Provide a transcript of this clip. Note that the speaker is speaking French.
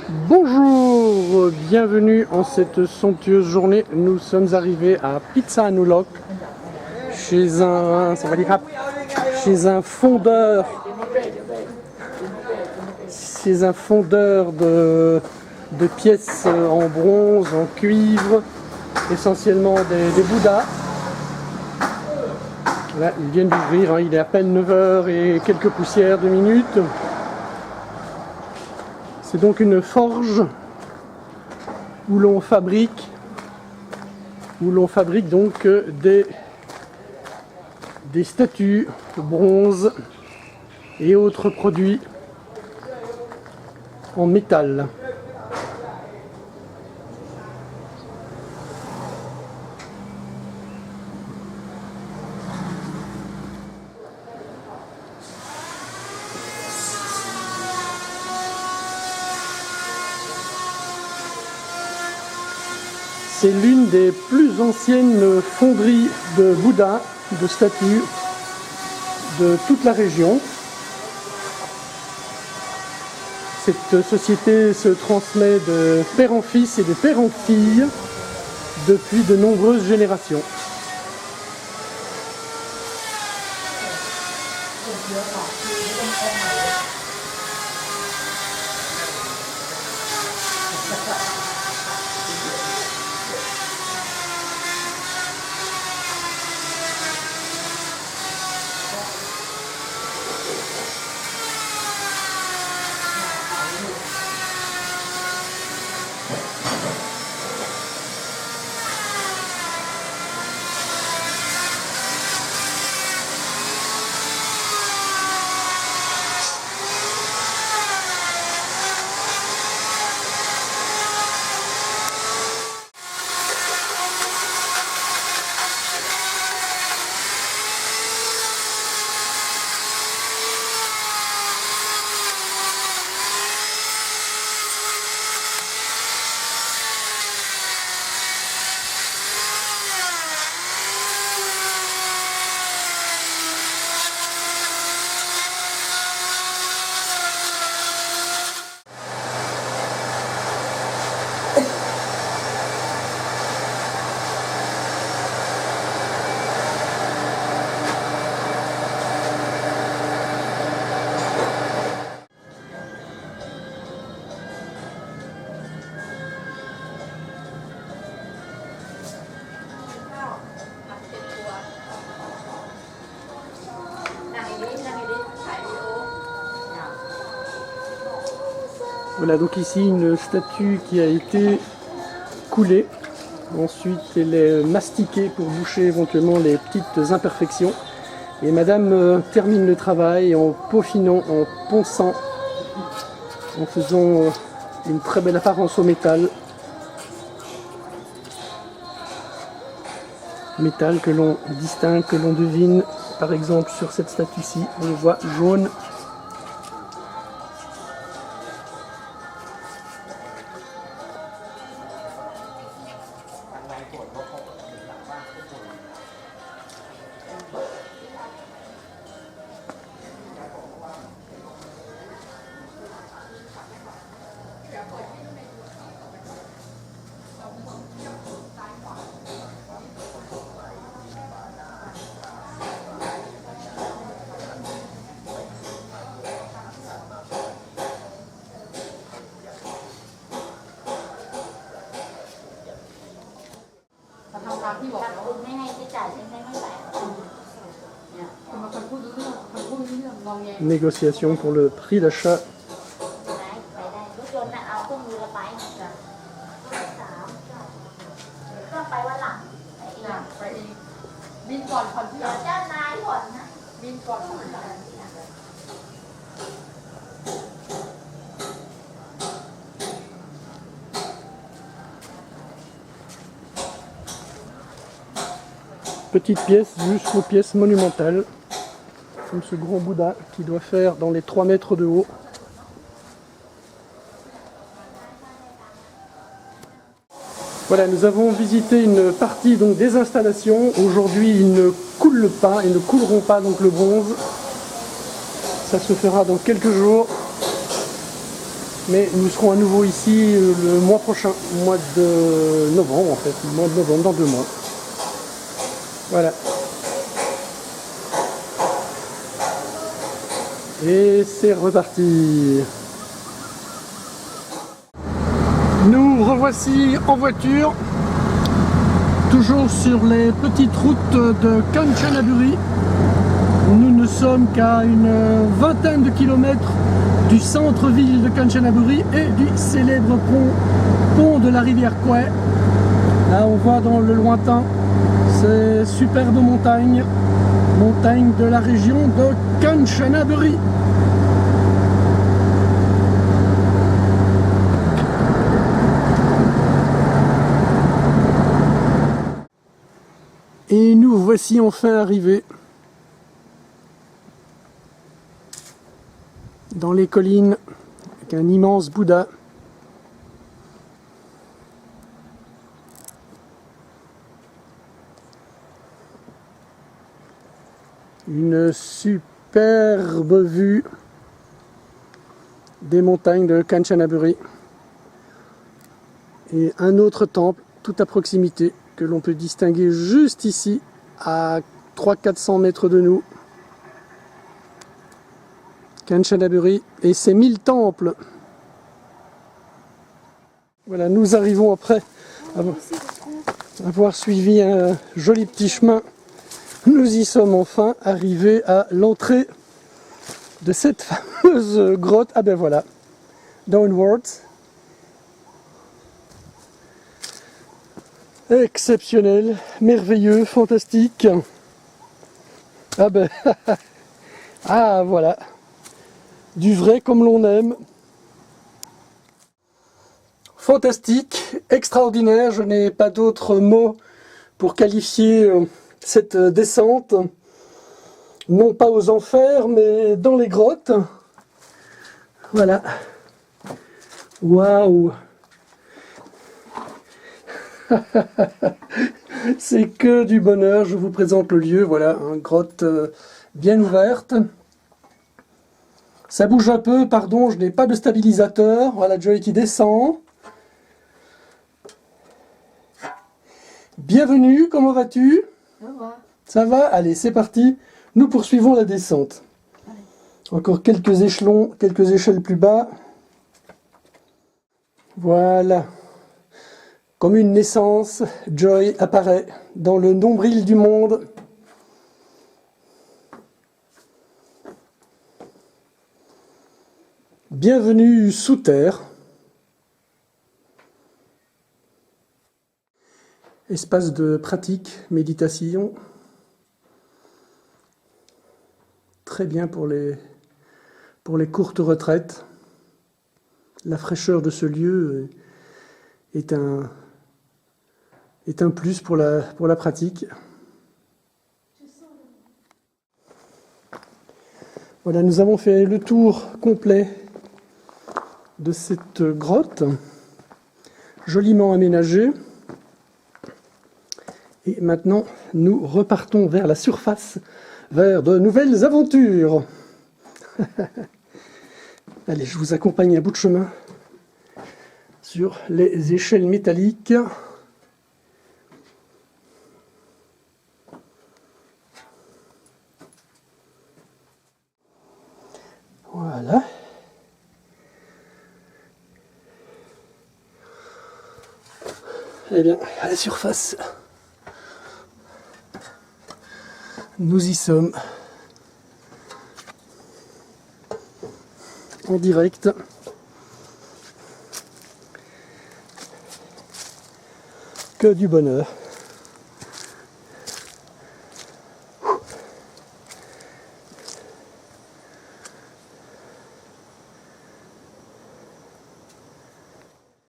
Bonjour, bienvenue en cette somptueuse journée. Nous sommes arrivés à Pizza Anulok chez un fondeur, de pièces en bronze, en cuivre, essentiellement des Bouddhas. Là, ils viennent d'ouvrir, il est à peine 9 h et quelques poussières de minutes. C'est donc une forge où l'on fabrique donc des statues de bronze et autres produits en métal. C'est l'une des plus anciennes fonderies de Bouddha, de statues de toute la région. Cette société se transmet de père en fils et de père en fille depuis de nombreuses générations. Voilà donc ici une statue qui a été coulée. Ensuite elle est mastiquée pour boucher éventuellement les petites imperfections. Et madame termine le travail en peaufinant, en ponçant, en faisant une très belle apparence au métal. Métal que l'on distingue, que l'on devine par exemple sur cette statue-ci, on le voit jaune. Négociation pour le prix d'achat. Petite pièce jusqu'aux pièces monumentales, comme ce grand Bouddha qui doit faire dans les 3 mètres de haut. Voilà, nous avons visité une partie donc des installations. Aujourd'hui, ils ne coulent pas, ils ne couleront pas donc le bronze. Ça se fera dans quelques jours. Mais nous serons à nouveau ici le mois prochain, au mois de novembre en fait, le mois de novembre, dans 2 mois. Voilà. Et c'est reparti. Nous revoici en voiture, toujours sur les petites routes de Kanchanaburi. Nous ne sommes qu'à une vingtaine de kilomètres du centre-ville de Kanchanaburi et du célèbre pont de la rivière Kwai. Là on voit dans le lointain ces superbes montagnes de la région de Kanchanaburi. Et nous voici enfin arrivés dans les collines avec un immense Bouddha. Une superbe vue des montagnes de Kanchanaburi et un autre temple tout à proximité que l'on peut distinguer juste ici à 300-400 mètres de nous. Kanchanaburi et ses 1000 temples. Voilà, nous arrivons après avoir suivi un joli petit chemin. Nous y sommes enfin arrivés à l'entrée de cette fameuse grotte. Ah ben voilà, Downwards. Exceptionnel, merveilleux, fantastique. Ah ben, ah voilà, du vrai comme l'on aime. Fantastique, extraordinaire, je n'ai pas d'autres mots pour qualifier cette descente, non pas aux enfers, mais dans les grottes. Voilà. Waouh. C'est que du bonheur, je vous présente le lieu, voilà, une grotte bien ouverte. Ça bouge un peu, pardon, je n'ai pas de stabilisateur. Voilà Joey qui descend. Bienvenue, comment vas-tu? Ça va. Ça va? Allez, c'est parti. Nous poursuivons la descente. Allez. Encore quelques échelons, quelques échelles plus bas. Voilà. Comme une naissance, Joy apparaît dans le nombril du monde. Bienvenue sous terre. Espace de pratique, méditation. Très bien pour les courtes retraites. La fraîcheur de ce lieu est un plus pour la pratique. Voilà, nous avons fait le tour complet de cette grotte, joliment aménagée. Et maintenant, nous repartons vers la surface, vers de nouvelles aventures. Allez, je vous accompagne un bout de chemin sur les échelles métalliques. Voilà. Eh bien, à la surface, nous y sommes en direct. Que du bonheur.